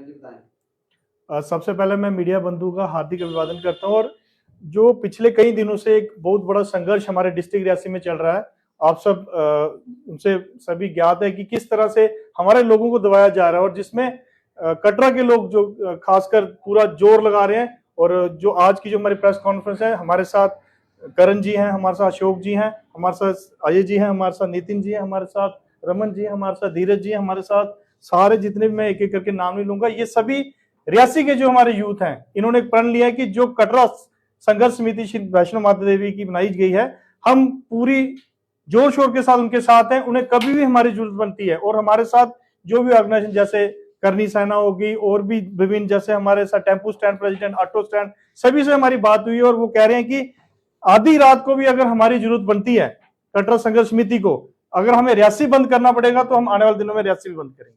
जी बताएं। सबसे पहले मैं मीडिया बंधु का हार्दिक अभिवादन करता हूं। और जो पिछले कई दिनों से एक बहुत बड़ा संघर्ष हमारे डिस्ट्रिक्ट रियासी में चल रहा है, आप सब उनसे सभी ज्ञात है कि किस तरह से हमारे लोगों को दबाया जा रहा है, और जिसमें कटरा के लोग जो खासकर पूरा जोर लगा रहे हैं। और जो आज की जो हमारी प्रेस कॉन्फ्रेंस है, हमारे साथ करण जी हैं, हमारे साथ अशोक जी हैं, हमारे साथ अजय जी हैं, हमारे साथ नितिन जी हैं, हमारे साथ रमन जी हैं, हमारे साथ धीरज जी हैं, हमारे साथ सारे जितने भी मैं एक एक करके नाम नहीं लूंगा, ये सभी रियासी के जो हमारे यूथ हैं, इन्होंने प्रण लिया है कि जो कटरा संघर्ष समिति श्री वैष्णो माता देवी की बनाई गई है, हम पूरी जोर शोर के साथ उनके साथ हैं। उन्हें कभी भी हमारी जरूरत बनती है, और हमारे साथ जो भी ऑर्गेनाइजेशन जैसे करनी सेना होगी और भी विभिन्न, जैसे हमारे साथ tempo stand president, auto stand, सभी से हमारी बात हुई है। और वो कह रहे हैं कि आधी रात को भी अगर हमारी जरूरत बनती है कटरा संघर्ष समिति को, अगर हमें रियासी बंद करना पड़ेगा तो हम आने वाले दिनों में रियासी भी बंद करेंगे।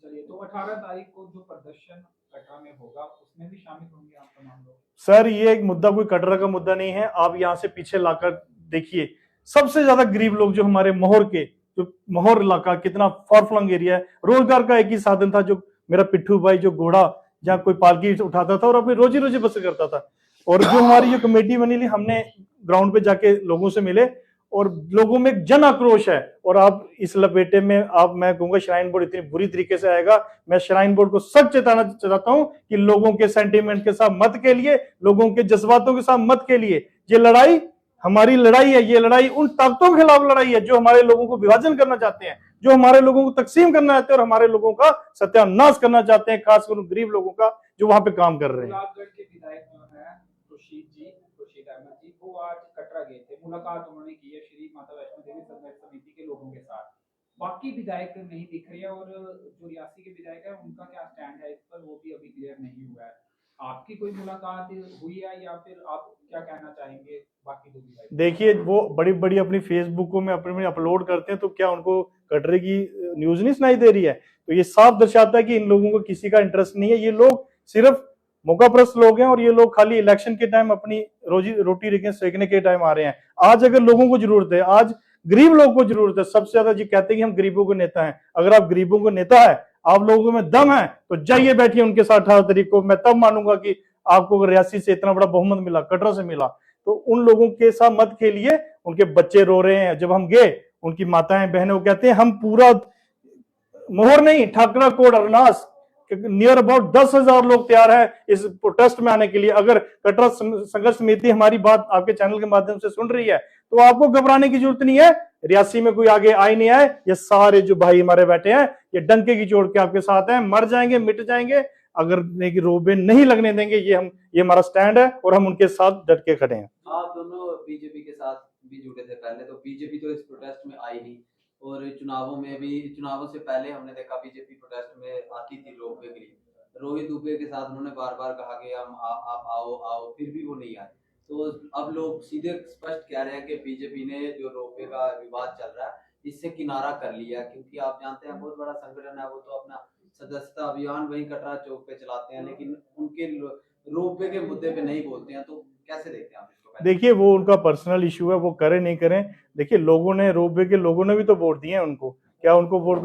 चलिए, तो 18 तारीख को जो प्रदर्शन कटरा में होगा उसमें भी शामिल होंगे आप तमाम लोग? सर, ये एक मुद्दा कोई कटरा का मुद्दा नहीं है। आप यहाँ से पीछे लाकर देखिए, सबसे ज्यादा गरीब लोग जो हमारे मोहर के, जो मोहर इलाका कितना फार फ्लंग एरिया है, रोजगार का एक ही साधन था जो मेरा पिट्ठू भाई जो घोड़ा जहाँ कोई पालकी उठाता था और अपनी रोजी रोजी बसर करता था। और जो हमारी जो कमेटी बनी ली, हमने ग्राउंड पे जाके लोगों से मिले और लोगों में एक जन आक्रोश है। और आप इस लपेटे में आप, मैं कहूंगा श्राइन बोर्ड इतनी बुरी तरीके से आएगा, मैं श्राइन बोर्ड को सच चेताना चाहता हूं कि लोगों के सेंटीमेंट के साथ मत के लिए, लोगों के जज्बातों के साथ मत के लिए। ये लड़ाई हमारी लड़ाई है, ये लड़ाई उन ताकतों के खिलाफ लड़ाई है जो हमारे लोगों को विभाजन करना चाहते हैं, जो हमारे लोगों को तकसीम करना चाहते हैं और हमारे लोगों का सत्यानाश करना चाहते हैं, खासकर गरीब लोगों का जो वहां पे काम कर रहे हैं। गुलाबगढ़ के विधायक जो है खुर्शीद अहमद जी, वो आज कटरा गए थे, मुलाकात उन्होंने की है श्री माता वैष्णो देवी संघर्ष समिति के लोगों के साथ। बाकी विधायक नहीं दिख रहे हैं, और जो रियासी के विधायक है उनका क्या स्टैंड है इस पर, वो भी अभी क्लियर नहीं हुआ है। आपकी कोई मुलाकात हुई है या फिर आप क्या कहना चाहेंगे बाकी दो विधायक? देखिए, वो बड़ी बड़ी अपनी फेसबुक में अपने अपलोड करते हैं, तो क्या उनको कटरे की न्यूज नहीं सुनाई दे रही है? तो ये साफ दर्शाता है कि इन लोगों को किसी का इंटरेस्ट नहीं है। ये लोग सिर्फ मौकाप्रस्त लोग हैं, और ये लोग खाली इलेक्शन के टाइम अपनी रोजी रोटी सेकने के टाइम आ रहे हैं। आज अगर लोगों को जरूरत है, आज गरीब लोगों को जरूरत है, सबसे ज्यादा जी कहते हैं कि हम गरीबों को नेता हैं। अगर आप गरीबों को नेता है, आप लोगों में दम है, तो जाइए बैठिए उनके साथ 18 तारीख को। मैं तब मानूंगा कि आपको अगर रियासी से इतना बड़ा बहुमत मिला, कटरा से मिला, तो उन लोगों के साथ मत खेलिए। उनके बच्चे रो रहे हैं, जब हम गए उनकी माताएं बहनें वो कहते हैं हम पूरा मोहर नहीं, Thakra coat Arnas near about 10,000 लोग तैयार है इस प्रोटेस्ट में आने के लिए। अगर कटरा संघर्ष समिति हमारी बात आपके चैनल के माध्यम से सुन रही है, तो आपको घबराने की जरूरत नहीं है। रियासी में कोई आगे आए नहीं आए, ये सारे जो भाई हमारे बैठे हैं, ये डंके की चोट के आपके साथ हैं। मर जाएंगे, मिट जाएंगे, अगर रोबे नहीं लगने देंगे। ये हमारा स्टैंड है और हम उनके साथ डट के खड़े हैं। आप दोनों बीजेपी के साथ भी जुड़े थे पहले, तो बीजेपी तो इस प्रोटेस्ट में आई नहीं, और चुनावों में भी, चुनावों से पहले हमने देखा बीजेपी प्रोटेस्ट में आती थी रोपवे के लिए। रोहित दुबे के साथ उन्होंने बार बार कहा कि हम आप आओ आओ, फिर भी वो नहीं आए। तो अब लोग सीधे स्पष्ट कह रहे हैं कि बीजेपी ने जो रोपवे का विवाद चल रहा है इससे किनारा कर लिया, क्योंकि आप जानते हैं बहुत बड़ा संगठन है वो, तो अपना सदस्यता अभियान वही कटरा चौक पे चलाते हैं, लेकिन उनके रोपवे के मुद्दे पे नहीं बोलते हैं। तो कैसे देखते हैं आप इसको? देखिए, वो उनका पर्सनल इशू है, वो करें नहीं करें। देखिए, लोगों ने, रोपवे के लोगों ने भी तो वोट दिए हैं उनको। क्या उनको वोट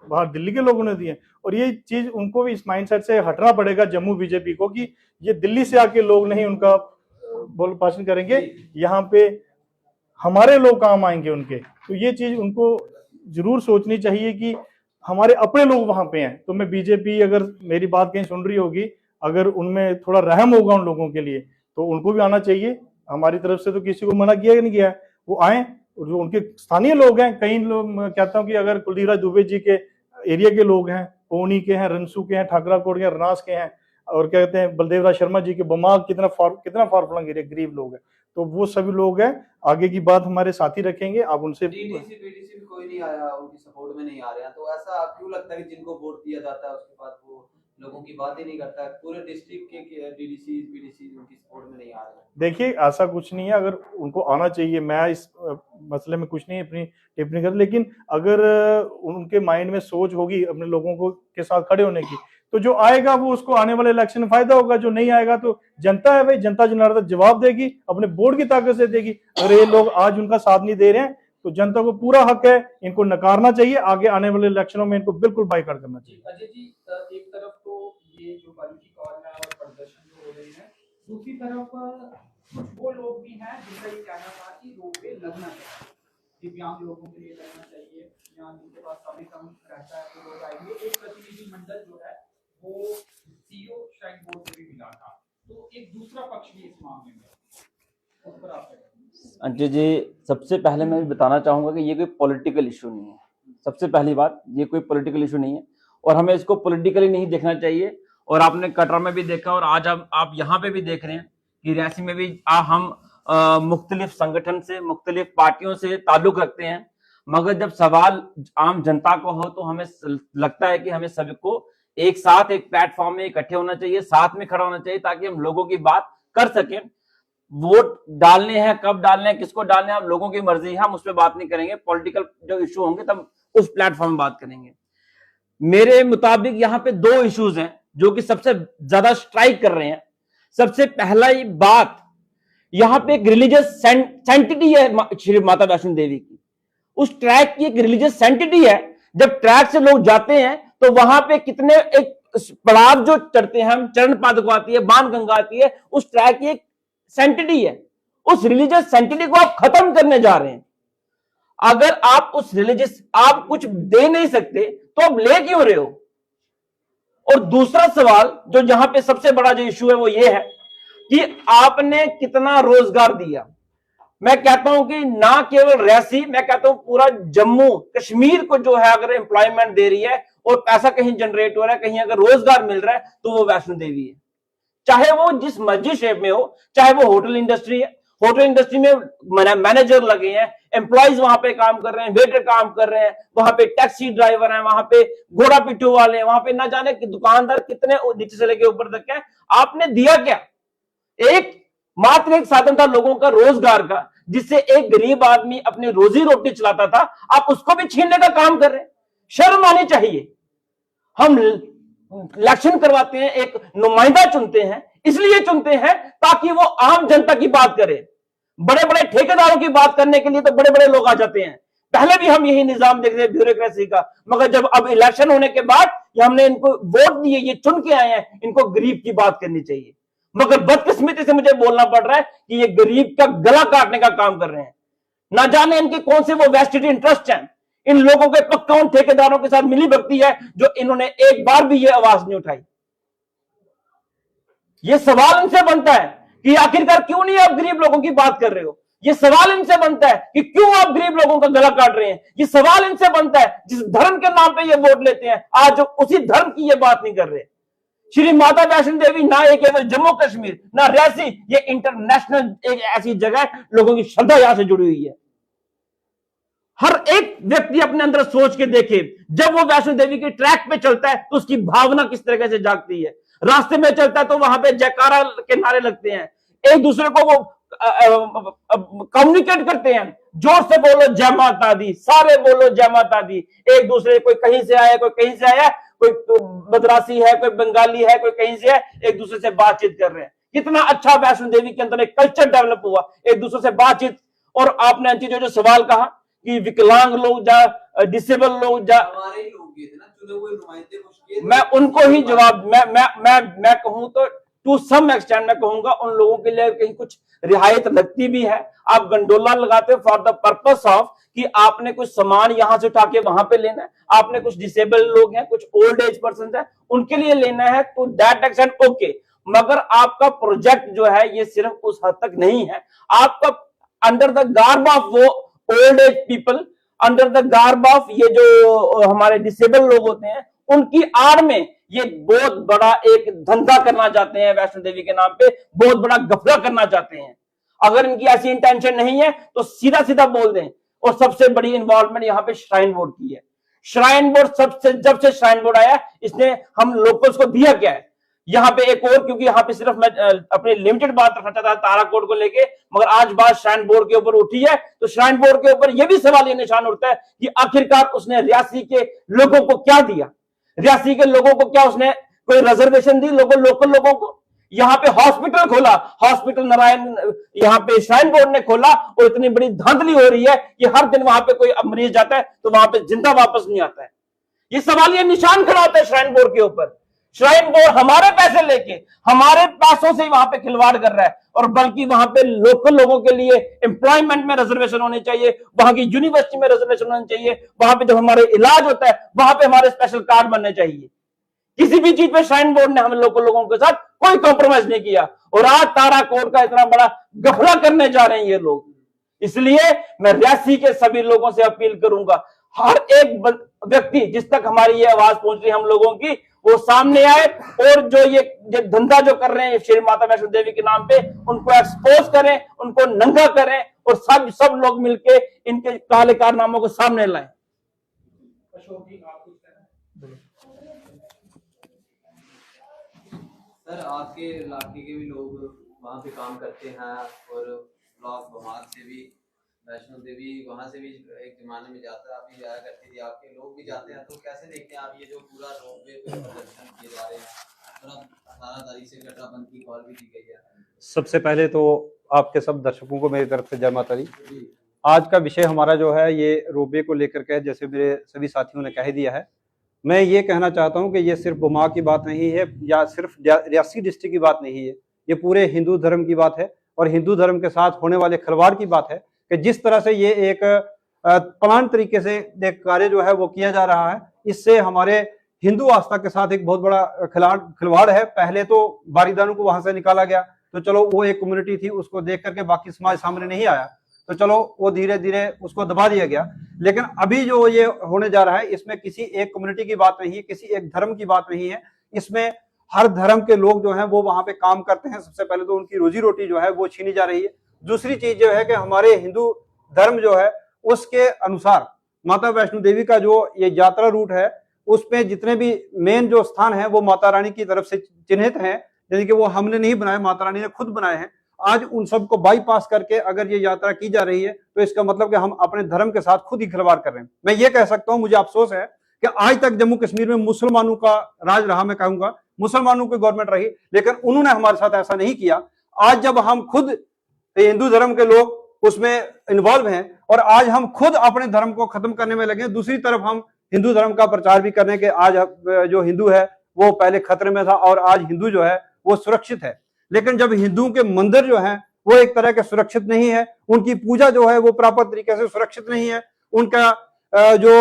बाहर दिल्ली के लोगों ने दिए? और ये चीज उनको भी इस माइंडसेट से हटना पड़ेगा, जम्मू बीजेपी को, कि ये दिल्ली से आके लोग नहीं उनका बोल भाषण करेंगे, यहाँ पे हमारे लोग काम आएंगे उनके। तो ये चीज उनको जरूर सोचनी चाहिए कि हमारे अपने लोग वहां पे हैं। तो मैं बीजेपी, अगर मेरी बात कहीं सुन रही होगी, अगर उनमें थोड़ा रहम होगा उन लोगों के लिए, तो उनको भी आना चाहिए। हमारी तरफ से तो किसी को मना किया नहीं गया, वो आए। जो उनके स्थानीय लोग हैं, कई लोग, मैं कहता हूं कि अगर कुलदीप राज दुबे जी के एरिया के लोग हैं, ओनी के हैं, रनसू के हैं, ठाकरा कोट के, रनास के हैं, और क्या कहते हैं बलदेव राज शर्मा जी के बमाग, कितना फार फ्लंग एरिया, गरीब लोग हैं। तो वो सभी लोग हैं, आगे की बात हमारे साथी रखेंगे। आप उनसे डीडीसी कोई नहीं आया, उनकी सपोर्ट में नहीं आ रहे हैं, तो ऐसा क्यों लगता है कि जिनको वोट दिया जाता है उसके बाद वो लोगों की बात ही नहीं करता है? पूरे डिस्ट्रिक्ट के डीडीसी बीडीसी उनकी सपोर्ट में नहीं आ रहे हैं। देखिए, ऐसा कुछ नहीं है, अगर उनको आना चाहिए। मैं इस मसले में कुछ नहीं अपनी टिप्पणी कर, लेकिन अगर उनके माइंड में सोच होगी अपने लोगों को के साथ खड़े होने की, तो जो आएगा वो उसको आने वाले इलेक्शन में फायदा होगा। जो नहीं आएगा तो जनता है भाई, जनता जनार्दन जवाब देगी, अपने बोर्ड की ताकत से देगी। अगर ये लोग आज उनका साथ नहीं दे रहे हैं, तो जनता को पूरा हक है इनको नकारना चाहिए। आगे आने वाले इलेक्शनों में इनको बिल्कुल बाइकआउट करना चाहिए। अजय जी, एक तरफ तो तरफ कुछ वो लोग भी हैं जिनका ये कहना था कि रोपवे लगना चाहिए, दिव्यांग लोगों के लिए लगना चाहिए, या जिनके पास समय कम रहता है तो लोग आएंगे। एक प्रतिनिधि मंडल जो है वो सीईओ श्राइन बोर्ड से भी मिला था, तो एक दूसरा पक्ष भी इस मामले में, उस पर आप अंजू जी, सबसे पहले मैं भी बताना चाहूंगा कि ये कोई पॉलिटिकल इशू नहीं है। सबसे पहली बात, ये कोई पॉलिटिकल इशू नहीं है और हमें इसको पॉलिटिकली नहीं देखना चाहिए। और आपने कटरा में भी देखा और आज आप यहाँ पे भी देख रहे हैं कि रियासी में भी हम मुख्तलिफ संगठन से, मुख्तलिफ पार्टियों से ताल्लुक रखते हैं, मगर जब सवाल आम जनता को हो तो हमें लगता है कि हमें सबको एक साथ एक प्लेटफॉर्म में इकट्ठे होना चाहिए, साथ में खड़ा होना चाहिए, ताकि हम लोगों की बात कर सकें। वोट डालने हैं, कब डालने हैं, किसको डालने हैं, हम लोगों की मर्जी है, हम उस पर बात नहीं करेंगे। पॉलिटिकल जो इशू होंगे तब उस प्लेटफॉर्म में बात करेंगे। मेरे मुताबिक यहाँ पे दो इश्यूज हैं जो कि सबसे ज्यादा स्ट्राइक कर रहे हैं। सबसे पहला ही बात, यहाँ पे एक रिलीजियस सेंटिटी है श्री माता वैष्णो देवी की। उस ट्रैक की एक रिलीजियस सेंटिटी है। जब ट्रैक से लोग जाते हैं तो वहां पे कितने एक पड़ाव जो चढ़ते हैं, हम चरण पादुका आती है, बाण गंगा आती है, उस ट्रैक की एक सेंटिटी है। उस रिलीजियस सेंटिटी को आप खत्म करने जा रहे हैं। अगर आप उस रिलीजियस आप कुछ दे नहीं सकते तो आप ले क्यों रहे हो? और दूसरा सवाल जो यहां पे सबसे बड़ा जो इशू है वो ये है कि आपने कितना रोजगार दिया। मैं कहता हूं कि ना केवल रियासी, मैं कहता हूं पूरा जम्मू कश्मीर को जो है अगर एम्प्लॉयमेंट दे रही है और पैसा कहीं जनरेट हो रहा है, कहीं अगर रोजगार मिल रहा है तो वो वैष्णो देवी है। चाहे वो जिस मर्जी शेप में हो, चाहे वो होटल इंडस्ट्री है, होटल इंडस्ट्री में मैनेजर लगे हैं, एम्प्लॉइज वहां पे काम कर रहे हैं, वेटर काम कर रहे हैं, वहां पे टैक्सी ड्राइवर हैं, वहां पे घोड़ा पिट्ठू वाले हैं, वहां पे ना जाने कि दुकानदार कितने नीचे से लेके ऊपर तक हैं। आपने दिया क्या? मात्र एक साधन था लोगों का रोजगार का, जिससे एक गरीब आदमी अपनी रोजी रोटी चलाता था, आप उसको भी छीनने का काम कर रहे हैं। शर्म आनी चाहिए। हम इलेक्शन करवाते हैं, एक नुमाइंदा चुनते हैं, इसलिए चुनते हैं ताकि वो आम जनता की बात करे। बड़े बड़े ठेकेदारों की बात करने के लिए तो बड़े बड़े लोग आ जाते हैं। पहले भी हम यही निजाम देखते हैं ब्यूरोक्रेसी का, मगर जब अब इलेक्शन होने के बाद हमने इनको वोट दिए, ये चुन के आए हैं, इनको गरीब की बात करनी चाहिए। मगर बदकिस्मती से मुझे बोलना पड़ रहा है कि ये गरीब का गला काटने का काम कर रहे हैं। ना जाने इनके कौन से वो वेस्टेड इंटरेस्ट हैं। इन लोगों के पक्का उन ठेकेदारों के साथ मिली भगती है जो इन्होंने एक बार भी ये आवाज नहीं उठाई। ये सवाल इनसे बनता है कि आखिरकार क्यों नहीं आप गरीब लोगों की बात कर रहे हो। ये सवाल इनसे बनता है कि क्यों आप गरीब लोगों का गला काट रहे हैं। ये सवाल इनसे बनता है जिस धर्म के नाम पे ये वोट लेते हैं, आज उसी धर्म की ये बात नहीं कर रहे। श्री माता वैष्णो देवी ना ये केवल जम्मू कश्मीर, ना रियासी, ये इंटरनेशनल एक ऐसी जगह है, लोगों की श्रद्धा यहां से जुड़ी हुई है। हर एक व्यक्ति अपने अंदर सोच के देखे, जब वो वैष्णो देवी के ट्रैक पे चलता है तो उसकी भावना किस तरीके से जागती है। रास्ते में चलता है तो वहां पे जयकारा के नारे लगते हैं, एक दूसरे को वो कम्युनिकेट करते हैं, जोर से बोलो जय माता दी, सारे बोलो जय माता दी। एक दूसरे, कोई कहीं से आया, कोई कहीं से आया, कोई मद्रासी है, कोई बंगाली है, कोई कहीं से है, एक दूसरे से बातचीत कर रहे हैं। कितना अच्छा वैष्णो देवी के अंदर एक कल्चर डेवलप हुआ, एक दूसरे से बातचीत। और आपने जो सवाल कहा कि विकलांग लोग जा, डिसेबल लोग जा, हमारे ही लोग थे ना, चुने हुए नुमाइंदे मुश्किल, मैं उनको ही जवाब मैं कहूं तो टू सम एक्सटेंड मैं कहूंगा उन लोगों के लिए कहीं कुछ रियायत लगती भी है। आप गंडोला लगाते हो फॉर द पर्पस ऑफ कि आपने कुछ सामान यहां से उठा के वहां पे लेना है, आपने कुछ डिसेबल लोग हैं, कुछ ओल्ड एज पर्सन है, उनके लिए लेना है, तो दैट एक्सटेंड ओके। मगर आपका प्रोजेक्ट जो है ये सिर्फ उस हद तक नहीं है। आपका अंडर द गार्ब ऑफ वो old age people, under the garb of ये जो हमारे डिसेबल लोग होते हैं, उनकी आड़ में ये बहुत बड़ा एक धंधा करना चाहते हैं, वैष्णो देवी के नाम पे बहुत बड़ा घपला करना चाहते हैं। अगर इनकी ऐसी इंटेंशन नहीं है तो सीधा सीधा बोल दें। और सबसे बड़ी इन्वॉल्वमेंट यहाँ पे श्राइन बोर्ड की है। श्राइन बोर्ड जब से श्राइन बोर्ड आया, इसने हम लोकल्स को दिया क्या है। यहाँ पे एक और, क्योंकि यहाँ पे सिर्फ मैं अपनी लिमिटेड बात रखना चाहता था ताराकोट को लेके, मगर आज बात श्राइन बोर्ड के ऊपर उठी है, तो श्राइन बोर्ड के ऊपर यह भी सवाल, ये निशान उठता है कि आखिरकार उसने रियासी के लोगों को क्या दिया। रियासी के लोगों को क्या उसने कोई रिजर्वेशन दी, लोकल लोगों को। यहाँ पे हॉस्पिटल खोला, हॉस्पिटल नारायण यहाँ पे श्राइन बोर्ड ने खोला, और इतनी बड़ी धांधली हो रही है कि हर दिन वहां पे कोई मरीज जाता है तो वहां पे जिंदा वापस नहीं आता है। ये सवाल, ये निशान खड़ा होता है श्राइन बोर्ड के ऊपर। श्राइन बोर्ड हमारे पैसे लेके हमारे पैसों से ही वहां पे खिलवाड़ कर रहा है, और बल्कि वहां पे लोकल लोगों के लिए एम्प्लॉयमेंट में रिजर्वेशन होनी चाहिए, वहां की यूनिवर्सिटी में रिजर्वेशन होनी चाहिए, वहां पे जब हमारे इलाज होता है वहां पे हमारे स्पेशल कार्ड बनने चाहिए। किसी भी चीज पे श्राइन बोर्ड ने हम लोकल लोगों के साथ कोई कॉम्प्रोमाइज नहीं किया, और आज ताराकोट का इतना बड़ा गफला करने जा रहे हैं ये लोग। इसलिए मैं रियासी के सभी लोगों से अपील करूंगा, हर एक व्यक्ति जिस तक हमारी ये आवाज पहुंच रही है हम लोगों की, वो सामने आए और जो ये धंधा जो कर रहे हैं श्री माता वैष्णो देवी के नाम पे, उनको एक्सपोज करें, उनको नंगा करें, और सब लोग मिलके इनके काले कारनामों को सामने लाएं। अशोक जी, आप कुछ कहना? सर आपके इलाके के भी लोग वहाँ पे काम करते हैं, और ब्लॉक बमार से भी वैष्णो देवी वहाँ से भी एक जमाने में यात्रा भी जाया करती थी, आपके लोग भी जाते हैं, तो कैसे देखते हैं आप ये जो पूरा रोपवे पे प्रदर्शन किए जा रहे हैं, और अब 18 तारीख से कटरा बंद की कॉल भी दी गई है? सबसे पहले तो आपके सब दर्शकों को मेरी तरफ से जय माता दी। जी। आज का विषय हमारा जो है ये रोपवे को लेकर के, जैसे मेरे सभी साथियों ने कह दिया है। मैं ये कहना चाहता हूँ कि ये सिर्फ बुमा की बात नहीं है, या सिर्फ रियासी डिस्ट्रिक्ट की बात नहीं है, ये पूरे हिंदू धर्म की बात है, और हिंदू धर्म के साथ होने वाले खिलवाड़ की बात है कि जिस तरह से ये एक प्लान तरीके से एक कार्य जो है वो किया जा रहा है, इससे हमारे हिंदू आस्था के साथ एक बहुत बड़ा खिलवाड़ है। पहले तो बारीदानों को वहां से निकाला गया, तो चलो वो एक कम्युनिटी थी, उसको देख करके बाकी समाज सामने नहीं आया, तो चलो वो धीरे धीरे उसको दबा दिया गया। लेकिन अभी जो ये होने जा रहा है, इसमें किसी एक कम्युनिटी की बात नहीं है, किसी एक धर्म की बात नहीं है, इसमें हर धर्म के लोग जो हैं वो वहां पे काम करते हैं। सबसे पहले तो उनकी रोजी रोटी जो है वो छीनी जा रही है। दूसरी चीज जो है कि हमारे हिंदू धर्म जो है उसके अनुसार माता वैष्णो देवी का जो ये यात्रा रूट है, उसमें जितने भी मेन जो स्थान है वो माता रानी की तरफ से चिन्हित हैं, यानी कि वो हमने नहीं बनाए, माता रानी ने खुद बनाए हैं। आज उन सबको बाईपास करके अगर ये यात्रा की जा रही है, तो इसका मतलब कि हम अपने धर्म के साथ खुद ही खिलवाड़ कर रहे हैं। मैं ये कह सकता हूं, मुझे अफसोस है कि आज तक जम्मू कश्मीर में मुसलमानों का राज रहा, मैं कहूंगा मुसलमानों की गवर्नमेंट रही, लेकिन उन्होंने हमारे साथ ऐसा नहीं किया। आज जब हम खुद हिंदू धर्म के लोग उसमें इन्वॉल्व हैं, और आज हम खुद अपने धर्म को खत्म करने में लगे, दूसरी तरफ हम हिंदू धर्म का प्रचार भी करने के, आज जो हिंदू है वो पहले खतरे में था और आज हिंदू जो है वो सुरक्षित है। लेकिन जब हिंदुओं के मंदिर जो हैं वो एक तरह के सुरक्षित नहीं है, उनकी पूजा जो है वो प्रॉपर तरीके से सुरक्षित नहीं है, उनका जो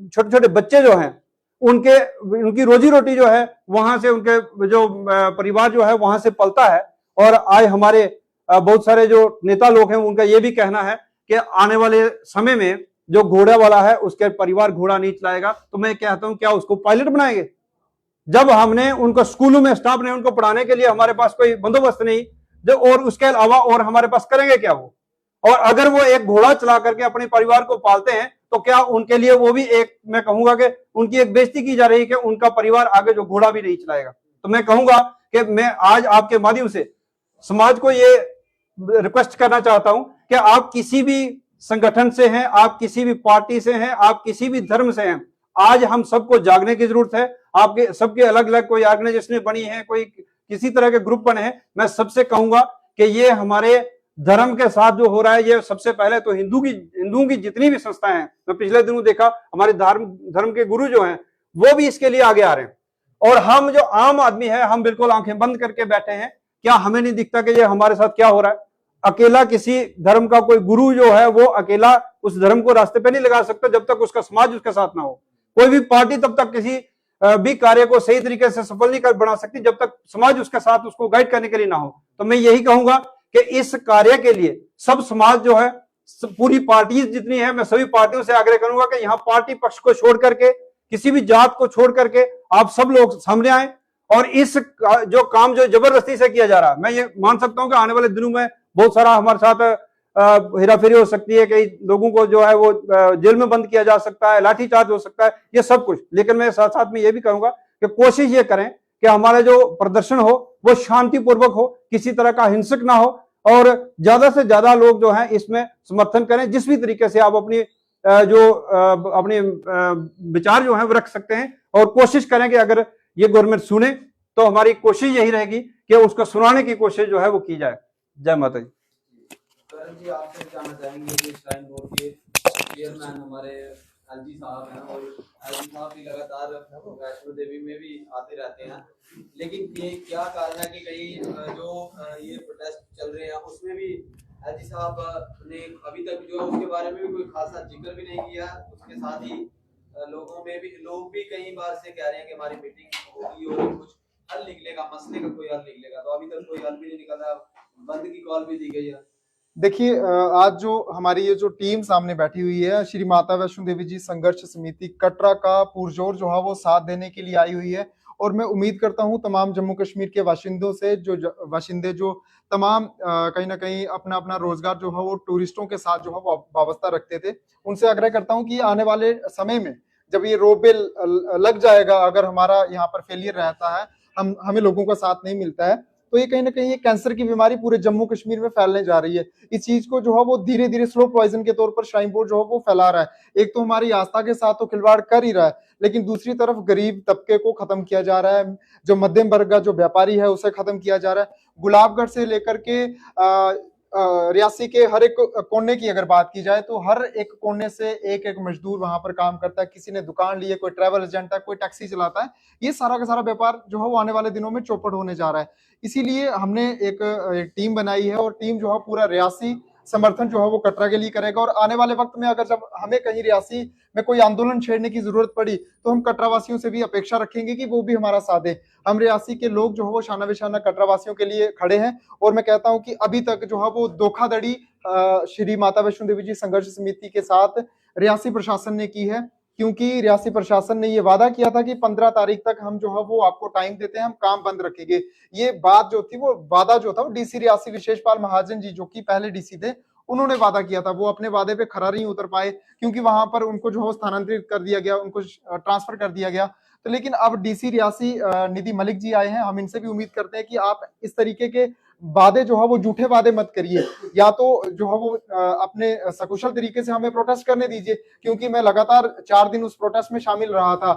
छोटे छोटे बच्चे जो हैं उनकी रोजी रोटी जो है वहां से, उनके जो परिवार जो है वहां से पलता है। और आज हमारे बहुत सारे जो नेता लोग हैं उनका ये भी कहना है कि आने वाले समय में जो घोड़ा वाला है उसके परिवार घोड़ा नहीं चलाएगा। तो मैं कहता हूं क्या उसको पायलट बनाएंगे? जब हमने उनको स्कूलों में स्टाफ ने उनको पढ़ाने के लिए हमारे पास कोई बंदोबस्त नहीं, जो और उसके अलावा और हमारे पास करेंगे क्या वो? और अगर वो एक घोड़ा चला करके अपने परिवार को पालते हैं तो क्या उनके लिए वो भी एक, मैं कहूंगा कि उनकी एक बेइज्जती की जा रही है कि उनका परिवार आगे जो घोड़ा भी नहीं चलाएगा। तो मैं कहूंगा कि मैं आज आपके माध्यम से समाज को ये रिक्वेस्ट करना चाहता हूं कि आप किसी भी संगठन से हैं, आप किसी भी पार्टी से हैं, आप किसी भी धर्म से हैं, आज हम सबको जागने की जरूरत है। आपके सबके अलग अलग कोई ऑर्गेनाइजेशन बनी है, कोई किसी तरह के ग्रुप बने हैं। मैं सबसे कहूंगा कि ये हमारे धर्म के साथ जो हो रहा है, ये सबसे पहले तो हिंदुओं की जितनी भी संस्थाएं हैं, मैं पिछले दिनों देखा हमारे धर्म के गुरु जो हैं वो भी इसके लिए आगे आ रहे हैं, और हम जो आम आदमी है हम बिल्कुल आंखें बंद करके बैठे हैं। क्या हमें नहीं दिखता कि ये हमारे साथ क्या हो रहा है? अकेला किसी धर्म का कोई गुरु जो है वो अकेला उस धर्म को रास्ते पे नहीं लगा सकता जब तक उसका समाज उसके साथ ना हो। कोई भी पार्टी तब तक किसी भी कार्य को सही तरीके से सफल नहीं कर बना सकती जब तक समाज उसके साथ उसको गाइड करने के लिए ना हो। तो मैं यही कहूंगा कि इस कार्य के लिए सब समाज जो है, पूरी पार्टी जितनी है, मैं सभी पार्टियों से आग्रह करूंगा कि यहाँ पार्टी पक्ष को छोड़ करके, किसी भी जात को छोड़ करके आप सब लोग सामने आए, और इस जो काम जो जबरदस्ती से किया जा रहा है, मैं ये मान सकता हूं कि आने वाले दिनों में बहुत सारा हमारे साथ हेराफेरी हो सकती है, कई लोगों को जो है वो जेल में बंद किया जा सकता है, लाठीचार्ज हो सकता है, ये सब कुछ। लेकिन मैं साथ साथ में ये भी कहूंगा कि कोशिश ये करें कि हमारा जो प्रदर्शन हो वो शांतिपूर्वक हो, किसी तरह का हिंसक ना हो, और ज्यादा से ज्यादा लोग जो है इसमें समर्थन करें। जिस भी तरीके से आप अपनी अपने विचार जो है वो रख सकते हैं, और कोशिश करें कि अगर ये गवर्नमेंट सुने तो हमारी कोशिश यही रहेगी कि उसको सुनाने की कोशिश जो है वो की जाए। जय माता जी। करण जी, आपसे जानना चाहेंगे कि श्राइन बोर्ड के चेयरमैन हमारे एलजी साहब हैं, और एलजी साहब भी लगातार वैष्णो देवी में भी आते रहते हैं, लेकिन ये क्या कारण है कि कई जो ये प्रोटेस्ट चल रहे हैं उसमें भी एलजी साहब ने अभी तक जो उसके बारे में भी कोई खासा जिक्र भी नहीं किया। उसके साथ ही लोग भी कई बार से कह रहे हैं कि हमारी मीटिंग होगी और कुछ हल निकलेगा, मसले का कोई हल निकलेगा, तो अभी तक कोई हल भी नहीं निकला, बंद की कॉल भी दी गई है। देखिए, आज जो हमारी ये जो टीम सामने बैठी हुई है, श्री माता वैष्णो देवी जी संघर्ष समिति कटरा का पुरजोर जो है वो साथ देने के लिए आई हुई है। और मैं उम्मीद करता हूं तमाम जम्मू कश्मीर के बाशिंदों से बाशिंदे जो तमाम कहीं ना कहीं अपना अपना रोजगार जो है वो टूरिस्टों के साथ जो है वो वाबस्ता रखते थे, उनसे आग्रह करता हूं कि आने वाले समय में जब ये रोपवे लग जाएगा, अगर हमारा यहाँ पर फेलियर रहता है, हमें लोगों का साथ नहीं मिलता है, तो ये कहीं ना कहीं ये कैंसर की बीमारी पूरे जम्मू कश्मीर में फैलने जा रही है। इस चीज को जो है वो धीरे धीरे स्लो पॉइजन के तौर पर श्राइन बोर्ड जो है वो फैला रहा है। एक तो हमारी आस्था के साथ तो खिलवाड़ कर ही रहा है, लेकिन दूसरी तरफ गरीब तबके को खत्म किया जा रहा है, जो मध्यम वर्ग का जो व्यापारी है उसे खत्म किया जा रहा है। गुलाबगढ़ से लेकर के रियासी के हर एक कोने की अगर बात की जाए तो हर एक कोने से एक एक मजदूर वहां पर काम करता है। किसी ने दुकान ली है, कोई ट्रैवल एजेंट है, कोई टैक्सी चलाता है। ये सारा का सारा व्यापार जो है वो आने वाले दिनों में चौपट होने जा रहा है। इसीलिए हमने एक टीम बनाई है और टीम जो है पूरा रियासी समर्थन जो है वो कटरा के लिए करेगा। और आने वाले वक्त में अगर जब हमें कहीं रियासी में कोई आंदोलन छेड़ने की जरूरत पड़ी तो हम कटरा वासियों से भी अपेक्षा रखेंगे कि वो भी हमारा साथ दें। हम रियासी के लोग जो है वो शाना बेशाना कटरा वासियों के लिए खड़े हैं। और मैं कहता हूं कि अभी तक जो है वो धोखाधड़ी श्री माता वैष्णो देवी जी संघर्ष समिति के साथ रियासी प्रशासन ने की है, क्योंकि रियासी प्रशासन ने ये वादा किया था कि 15 तारीख तक हम जो है वो आपको टाइम देते हैं, हम काम बंद रखेंगे। ये बात जो थी वो वादा जो था वो डीसी रियासी विशेषपाल महाजन जी जो कि पहले डीसी थे उन्होंने वादा किया था। वो अपने वादे पे खरा नहीं उतर पाए, क्योंकि वहां पर उनको जो है स्थानांतरित कर दिया गया, उनको ट्रांसफर कर दिया गया। तो लेकिन अब डीसी रियासी निधि मलिक जी आए हैं, हम इनसे भी उम्मीद करते हैं कि आप इस तरीके के वादे जो है वो झूठे वादे मत करिए, या तो जो है वो अपने सकुशल तरीके से हमें प्रोटेस्ट करने दीजिए, क्योंकि मैं लगातार 4 दिन उस प्रोटेस्ट में शामिल रहा था।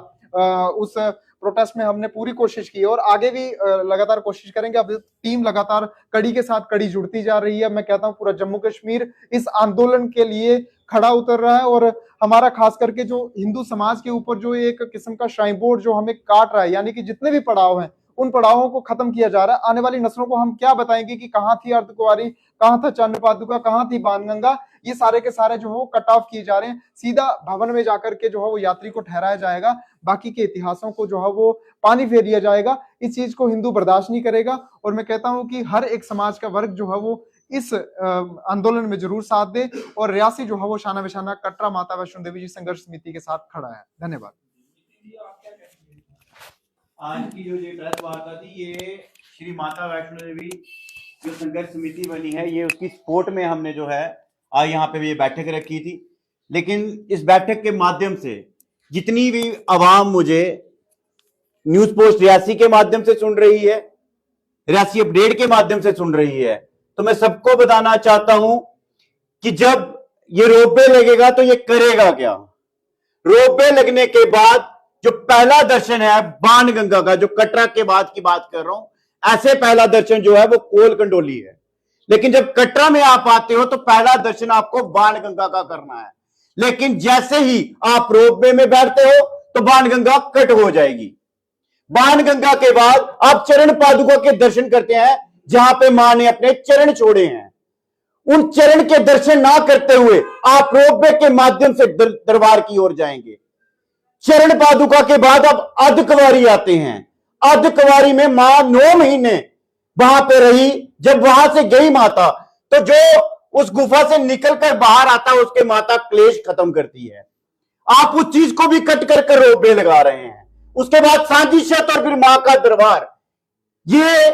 उस प्रोटेस्ट में हमने पूरी कोशिश की और आगे भी लगातार कोशिश करेंगे। अब टीम लगातार कड़ी के साथ कड़ी जुड़ती जा रही है। मैं कहता हूं पूरा जम्मू कश्मीर इस आंदोलन के लिए खड़ा उतर रहा है। और हमारा खास करके जो हिंदू समाज के ऊपर जो एक किस्म का श्राइन बोर्ड जो हमें काट रहा है, यानी कि जितने भी पड़ाव हैं उन पड़ावों को खत्म किया जा रहा है। आने वाली नस्लों को हम क्या बताएंगे कि कहाँ थी अर्धकुंवारी, कहाँ था चंड पादुका, कहाँ थी बाणगंगा। ये सारे के सारे जो है वो कट ऑफ किए जा रहे हैं। सीधा भवन में जाकर के जो है वो यात्री को ठहराया जाएगा, बाकी के इतिहासों को जो है वो पानी फेर दिया जाएगा। इस चीज को हिंदू बर्दाश्त नहीं करेगा। और मैं कहता हूं कि हर एक समाज का वर्ग जो है वो इस आंदोलन में जरूर साथ दे। और रियासी जो है वो शाना बेशाना कटरा माता वैष्णो देवी जी संघर्ष समिति के साथ खड़ा है। धन्यवाद। आज की जो ये प्रेस वार्ता थी, ये श्री माता वैष्णो देवी जो संघर्ष समिति बनी है, ये उसकी सपोर्ट में हमने जो है आज यहाँ पे ये बैठक रखी थी। लेकिन इस बैठक के माध्यम से जितनी भी आवाम मुझे न्यूज पोस्ट रियासी के माध्यम से सुन रही है, रियासी अपडेट के माध्यम से सुन रही है, तो मैं सबको बताना चाहता हूं कि जब ये रोपवे लगेगा तो ये करेगा क्या। रोपवे लगने के बाद जो पहला दर्शन है बाणगंगा का, जो कटरा के बाद की बात कर रहा हूं, ऐसे पहला दर्शन जो है वो कोल कंडोली है। लेकिन जब कटरा में आप आते हो तो पहला दर्शन आपको बाणगंगा का करना है। लेकिन जैसे ही आप रोपवे में बैठते हो तो बाणगंगा कट हो जाएगी। बाणगंगा के बाद आप चरण पादुका के दर्शन करते हैं, जहां पे मां ने अपने चरण छोड़े हैं। उन चरण के दर्शन ना करते हुए आप रोपवे के माध्यम से दरबार की ओर जाएंगे। चरण पादुका के बाद अब अर्धकुंवारी आते हैं। अर्धकुंवारी में मां 9 महीने वहां पे रही। जब वहां से गई माता, तो जो उस गुफा से निकलकर बाहर आता है उसके माता क्लेश खत्म करती है। आप उस चीज को भी कट कर रोपवे लगा रहे हैं। उसके बाद सांझी छत और फिर मां का दरबार। ये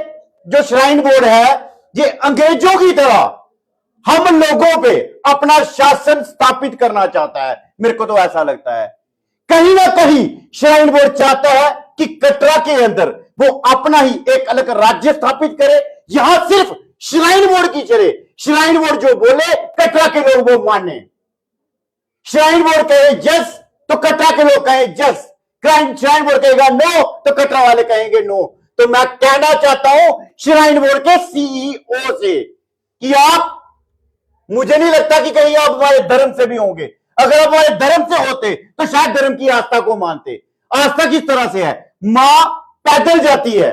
जो श्राइन बोर्ड है, ये अंग्रेजों की तरह हम लोगों पे अपना शासन स्थापित करना चाहता है। मेरे को तो ऐसा लगता है कहीं ना कहीं श्राइन बोर्ड चाहता है कि कटरा के अंदर वो अपना ही एक अलग राज्य स्थापित करे। यहां सिर्फ श्राइन बोर्ड की चले। श्राइन बोर्ड जो बोले कटरा के लोग वो माने। श्राइन बोर्ड कहे यस तो कटरा के लोग कहे यस। श्राइन बोर्ड कहेगा नो तो कटरा वाले कहेंगे नो। तो मैं कहना चाहता हूं श्राइन बोर्ड के सीईओ से कि आप, मुझे नहीं लगता कि कहीं आप हमारे धर्म से भी होंगे। अगर आप हमारे धर्म से होते तो शायद धर्म की आस्था को मानते। आस्था किस तरह से है? मां पैदल जाती है,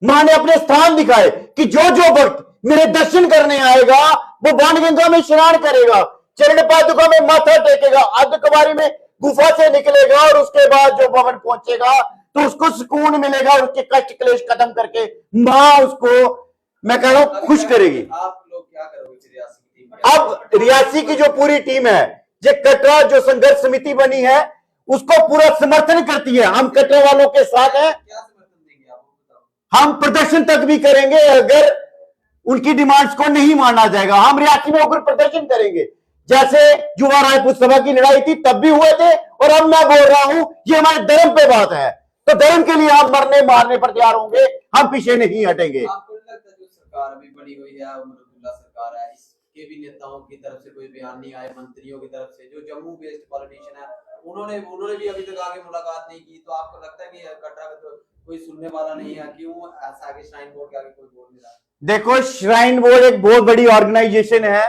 मां ने अपने स्थान दिखाए कि जो जो भक्त मेरे दर्शन करने आएगा वो बाणगंगा में स्नान करेगा, चरण पादुका में माथा टेकेगा, अर्धकुमारी में गुफा से निकलेगा और उसके बाद जो भवन पहुंचेगा तो उसको सुकून मिलेगा, उसके कष्ट क्लेश खत्म करके मां उसको, मैं कह रहा हूं, खुश करेगी। आप लोग क्या करोगे फिर रियासी की टीम में? अब रियासी की जो पूरी टीम है, ये कटरा जो संघर्ष समिति बनी है उसको पूरा समर्थन करती है। हम कटरा वालों के साथ हैं, क्या समर्थन देंगे आप वो बताओ। हम प्रदर्शन तक भी करेंगे। अगर उनकी डिमांड्स को नहीं माना जाएगा, हम रियासी में होकर प्रदर्शन करेंगे। जैसे युवा रायपुर सभा की लड़ाई थी तब भी हुए थे, और अब मैं बोल रहा हूं ये हमारे धर्म पे बात है, तो धर्म के लिए हम मरने मारने पर तैयार होंगे, हम पीछे नहीं हटेंगे। आपको नहीं लगता जो सरकार अभी बनी हुई है, उमर अब्दुल्ला सरकार है, इसके भी नेताओं की तरफ से कोई बयान नहीं आए, मंत्रियों की तरफ से, जो जम्मू बेस्ड पॉलिटिशियन है उन्होंने भी अभी तक आगे मुलाकात नहीं की, तो आपको लगता है कि कटरा में तो कोई सुनने वाला नहीं है? क्यों ऐसा है कि श्राइन बोर्ड के आगे कोई बोल नहीं रहा? देखो, श्राइन बोर्ड एक बहुत बड़ी ऑर्गेनाइजेशन है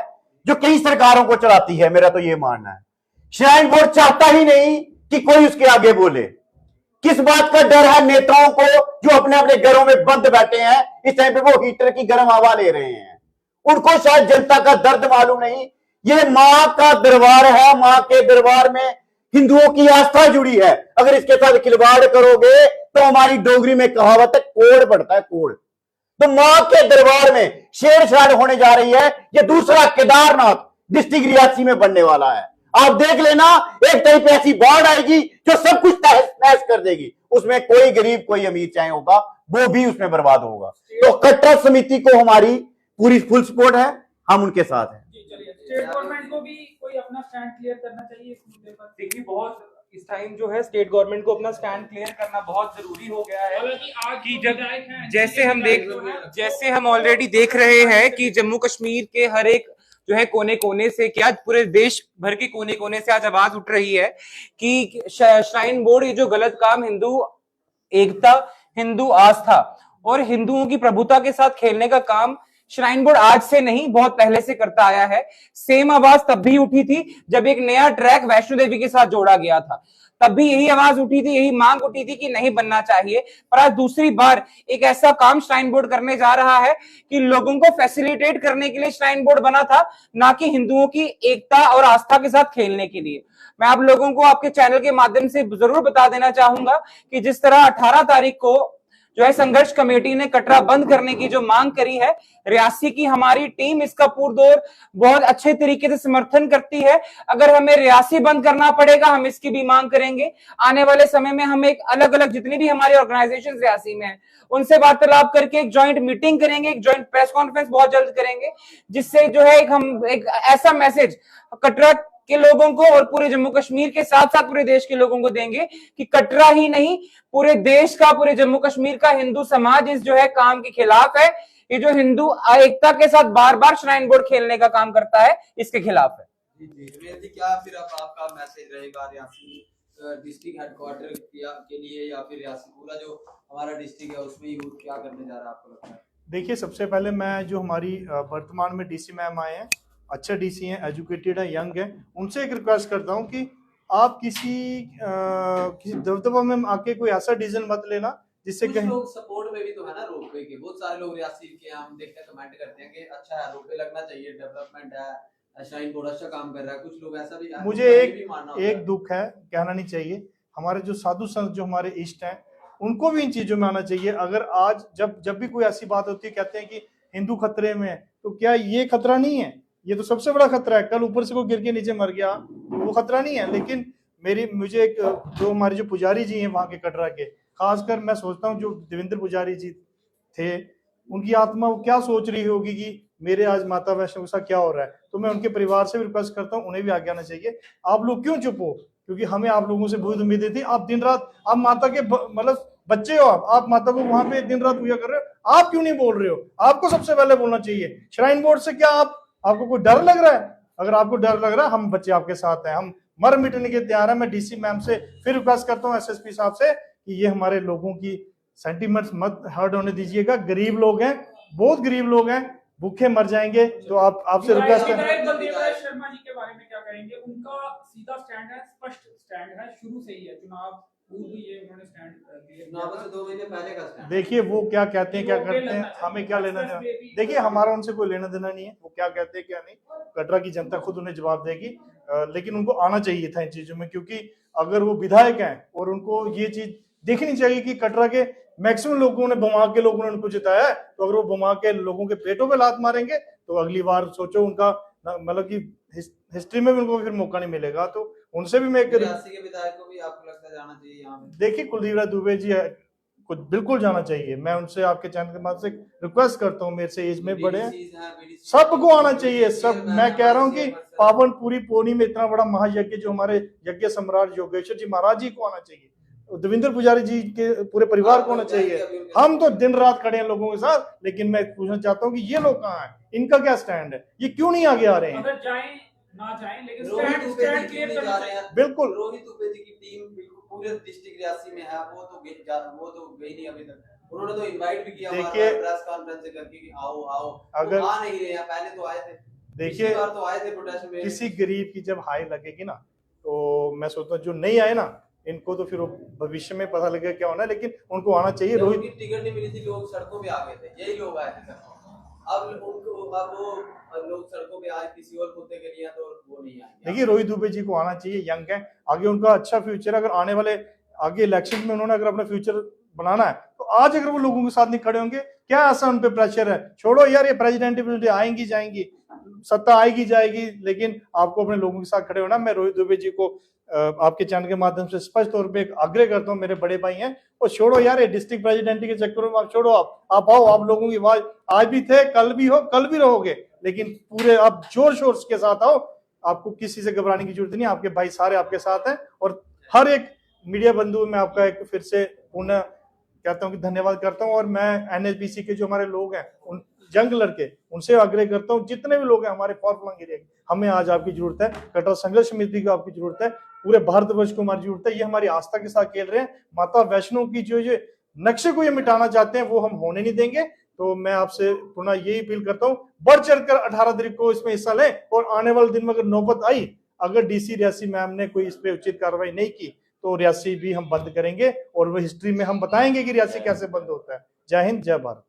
जो कई सरकारों को चलाती है, मेरा तो ये मानना है। श्राइन बोर्ड चाहता ही नहीं कि कोई उसके आगे बोले। किस बात का डर है नेताओं को जो अपने अपने घरों में बंद बैठे हैं, इस टाइम पे वो हीटर की गर्म हवा ले रहे हैं? उनको शायद जनता का दर्द मालूम नहीं। ये मां का दरबार है, मां के दरबार में हिंदुओं की आस्था जुड़ी है। अगर इसके साथ खिलवाड़ करोगे तो हमारी डोगरी में कहावत है, कोड़ पड़ता है, कोड़। तो मां के दरबार में छेड़छाड़ होने जा रही है। ये दूसरा केदारनाथ डिस्ट्रिक्ट रियासी में बनने वाला है। आप देख लेना, एक टाइप ऐसी बाढ़ आएगी जो सब कुछ तहस नहस कर देगी। उसमें कोई गरीब कोई अमीर चाहे होगा, वो भी उसमें बर्बाद होगा। तो कटरा समिति को हमारी पूरी फुल सपोर्ट है, हम उनके साथ हैं। जी, चलिए, स्टेट गवर्नमेंट को भी कोई अपना स्टैंड क्लियर करना चाहिए इस मुद्दे पर। देखिए, बहुत इस टाइम जो है स्टेट गवर्नमेंट को अपना स्टैंड क्लियर करना बहुत जरूरी हो गया है हालांकि आज कि जो जब विधायक हैं, जैसे हम ऑलरेडी देख रहे हैं कि जम्मू कश्मीर के हर एक जो है कोने कोने से, क्या पूरे देश भर के कोने कोने से आज आवाज उठ रही है कि श्राइन बोर्ड ये जो गलत काम हिंदू एकता, हिंदू आस्था और हिंदुओं की प्रभुता के साथ खेलने का काम श्राइन बोर्ड आज से नहीं बहुत पहले से करता आया है। सेम आवाज तब भी उठी थी जब एक नया ट्रैक वैष्णो देवी के साथ जोड़ा गया था, तब भी यही आवाज उठी थी, यही मांग उठी थी कि नहीं बनना चाहिए। पर आज दूसरी बार एक ऐसा काम श्राइन बोर्ड करने जा रहा है कि लोगों को फैसिलिटेट करने के लिए श्राइन बोर्ड बना था, ना कि हिंदुओं की एकता और आस्था के साथ खेलने के लिए। मैं आप लोगों को आपके चैनल के माध्यम से जरूर बता देना चाहूंगा कि जिस तरह 18 तारीख को जो है संघर्ष कमेटी ने कटरा बंद करने की जो मांग करी है, रियासी की हमारी टीम इसका पुरजोर बहुत अच्छे तरीके से समर्थन करती है। अगर हमें रियासी बंद करना पड़ेगा, हम इसकी भी मांग करेंगे। आने वाले समय में हम एक अलग अलग जितनी भी हमारी ऑर्गेनाइजेशन रियासी में है उनसे वार्तालाप करके एक ज्वाइंट मीटिंग करेंगे, एक ज्वाइंट प्रेस कॉन्फ्रेंस बहुत जल्द करेंगे, जिससे जो है हम एक ऐसा मैसेज कटरा के लोगों को और पूरे जम्मू कश्मीर के साथ साथ पूरे देश के लोगों को देंगे कि कटरा ही नहीं, पूरे देश का, पूरे जम्मू कश्मीर का हिंदू समाज इस जो है काम के खिलाफ है। ये जो हिंदू एकता के साथ बार बार श्राइन बोर्ड खेलने का काम करता है, इसके खिलाफ है। जी, क्या फिर अब आपका मैसेज रहेगा रियासी डिस्ट्रिक्ट हेडक्वार्टर के लिए, या फिर रियासी पूरा जो हमारा डिस्ट्रिक्ट है उसमें यूथ क्या करने जा रहा है आपको लगता है? देखिए, सबसे पहले मैं जो हमारी वर्तमान में डीसी मैम आए हैं, अच्छे डीसी हैं, एजुकेटेड है, यंग है, उनसे एक रिक्वेस्ट करता हूं कि आप किसी दबदबा में आके कोई ऐसा डिसीजन मत लेना जिससे कुछ कहीं लोग सपोर्ट में भी तो है ना रोपवे के, बहुत सारे लोग रियासी के हम देखते हैं, कमेंट करते हैं कि अच्छा है, रोपवे लगना चाहिए, डेवलपमेंट है, श्राइन बोर्ड अच्छा काम कर रहा है। कुछ लोग ऐसा भी है, मुझे एक दुख है, कहना नहीं चाहिए, हमारे जो साधु संत जो हमारे इष्ट हैं उनको भी इन चीजों में आना चाहिए। अगर आज जब भी कोई ऐसी बात होती है, कहते हैं कि हिंदू खतरे में है, तो क्या ये खतरा नहीं है? ये तो सबसे बड़ा खतरा है। कल ऊपर से कोई गिर के नीचे मर गया तो वो खतरा नहीं है। लेकिन मुझे एक जो हमारे जो पुजारी जी हैं वहाँ के कटरा के, खासकर मैं सोचता हूँ जो देवेंद्र पुजारी जी थे, उनकी आत्मा वो क्या सोच रही होगी कि मेरे आज माता वैष्णो के साथ क्या हो रहा है। तो मैं उनके परिवार से भी रिक्वेस्ट करता हूँ, उन्हें भी आगे आना चाहिए। आप लोग क्यों चुप हो? क्योंकि हमें आप लोगों से बहुत उम्मीदें थी। आप दिन रात, आप माता के मतलब बच्चे हो, आप माता को वहां पे दिन रात पूजा कर रहे हो, आप क्यों नहीं बोल रहे हो? आपको सबसे पहले बोलना चाहिए। श्राइन बोर्ड से क्या आपको कोई डर लग रहा है? अगर आपको डर लग रहा है, हम बच्चे आपके साथ हैं, हम मर मिटने के तैयार हैं। मैं डीसी मैम से फिर रिक्वेस्ट करता हूँ, एसएसपी साहब से, कि ये हमारे लोगों की सेंटिमेंट्स मत हर्ट होने दीजिएगा। गरीब लोग हैं, बहुत गरीब लोग हैं, भूखे मर जाएंगे। तो आप आपसे रिक्वेस्ट है, विधायक बलदेव राय शर्मा जी के बारे में क्या कहेंगे? उनका सीधा स्टैंड है, स्पष्ट स्टैंड है, शुरू से ही है, चुनाव पूर्व ही ये उन्होंने स्टैंड क्लियर चुनाव से 2 महीने पहले का स्टैंड। देखिए वो क्या कहते हैं क्या करते हैं, हमें क्या लेना देना। देखिए हमारा उनसे कोई लेना देना नहीं है, वो क्या कहते हैं क्या नहीं, कटरा की जनता खुद उन्हें जवाब देगी। लेकिन उनको आना चाहिए था इन चीजों में, क्योंकि अगर वो विधायक हैं और उनको ये चीज देखनी चाहिए कि कटरा के मैक्सिमम लोगों ने, बमा के लोगों ने उनको जिताया है, तो अगर वो बमा के लोगों के पेटों पे लात मारेंगे तो अगली बार सोचो उनका मतलब कि हिस्ट्री में भी उनको फिर मौका नहीं मिलेगा। तो उनसे भी मैं रियासी के विधायक को भी आपको लगता है जाना चाहिए यहाँ पे? देखिए कुलदीप राय दुबे जी को बिल्कुल जाना चाहिए। मैं उनसे आपके चैनल के माध्यम से रिक्वेस्ट करता हूँ, मेरे से एज में बड़े हैं, सबको आना चाहिए सब। मैं कह रहा हूँ कि पावन पूरी पोनी में इतना बड़ा महायज्ञ जो हमारे यज्ञ सम्राट योगेश्वर जी महाराज जी को आना चाहिए, देवेंद्र पुजारी जी के पूरे परिवार को होना चाहिए। हम तो दिन रात खड़े हैं लोगों के साथ, लेकिन मैं पूछना चाहता हूँ कि ये लोग कहाँ हैं, इनका क्या स्टैंड है, ये क्यों नहीं आगे आ रहे हैं? अगर जाएं ना जाएं, लेकिन रोहित स्टैंड दुबे स्टैंड जी क्लियर नहीं करना जा चाहिए। रहे हैं। बिल्कुल रोहित दुबे जी की टीम बिल्कुल पूरे डिस्ट्रिक्ट रियासी में है, वो तो गई नहीं अभी तक। उन्होंने तो इनवाइट भी किया देखिए, प्रेस कॉन्फ्रेंस करके कि आओ आओ, अगर वो आ नहीं रहे हैं। पहले तो आए थे, देखिए पिछली बार तो आए थे प्रोटेस्ट में। किसी गरीब की जब हाई लगेगी ना, तो मैं सोचता हूँ जो नहीं आए ना, इनको तो फिर भविष्य में पता लगेगा क्या होना है, लेकिन उनको आना चाहिए। जब रोहित उनकी टिकट नहीं मिली थी, लोग सड़कों पे आ गए थे, यही लोग आए थे। अब उनको अब वो लोग सड़कों पे आए किसी और मुद्दे के लिए, तो वो नहीं आएंगे। देखिए रोहित दुबे जी को आना चाहिए, यंग है, आगे उनका अच्छा फ्यूचर। अगर आने वाले आगे इलेक्शन में उन्होंने अगर अपना फ्यूचर बनाना है, तो आज अगर वो लोगों के साथ नहीं खड़े होंगे, क्या ऐसा उन पे प्रेशर है? छोड़ो यार, ये प्रेसिडेंट आएंगी जाएंगी, सत्ता आएगी जाएगी, लेकिन आपको अपने लोगों के साथ खड़े होना। मैं रोहित दुबे जी को आपके चैनल के माध्यम से स्पष्ट तौर पे एक आग्रह करता हूँ, मेरे बड़े भाई हैं, और छोड़ो यार ये डिस्ट्रिक्ट प्रेसिडेंट के चक्कर में आप छोड़ो, आप आओ, आप लोगों की आवाज आज भी थे, कल भी हो, कल भी रहोगे, लेकिन पूरे आप जोर शोर के साथ आओ। आपको किसी से घबराने की जरूरत नहीं, आपके भाई सारे आपके साथ हैं। और हर एक मीडिया बंधु मैं आपका एक फिर से पुनः कहता हूँ कि धन्यवाद करता हूँ। और मैं एनएचपीसी के जो हमारे लोग हैं, उन यंग लड़के, उनसे आग्रह करता हूँ, जितने भी लोग हैं हमारे फॉर फ्लंग एरिया के, हमें आज आपकी जरूरत है, कटरा संघर्ष समिति को आपकी जरूरत है, पूरे भारतवर्ष को हमारी जरूरत है। ये हमारी आस्था के साथ खेल रहे हैं, माता वैष्णो की जो ये नक्शे को ये मिटाना चाहते हैं, वो हम होने नहीं देंगे। तो मैं आपसे पुनः यही अपील करता हूँ, बढ़ चढ़कर 18 तारीख को इसमें हिस्सा लें, और आने वाले दिन में अगर नौबत आई, अगर डीसी रियासी मैम ने कोई इस पे उचित कार्रवाई नहीं की, तो रियासी भी हम बंद करेंगे, और वो हिस्ट्री में हम बताएंगे कि रियासी कैसे बंद होता है। जय हिंद, जय भारत।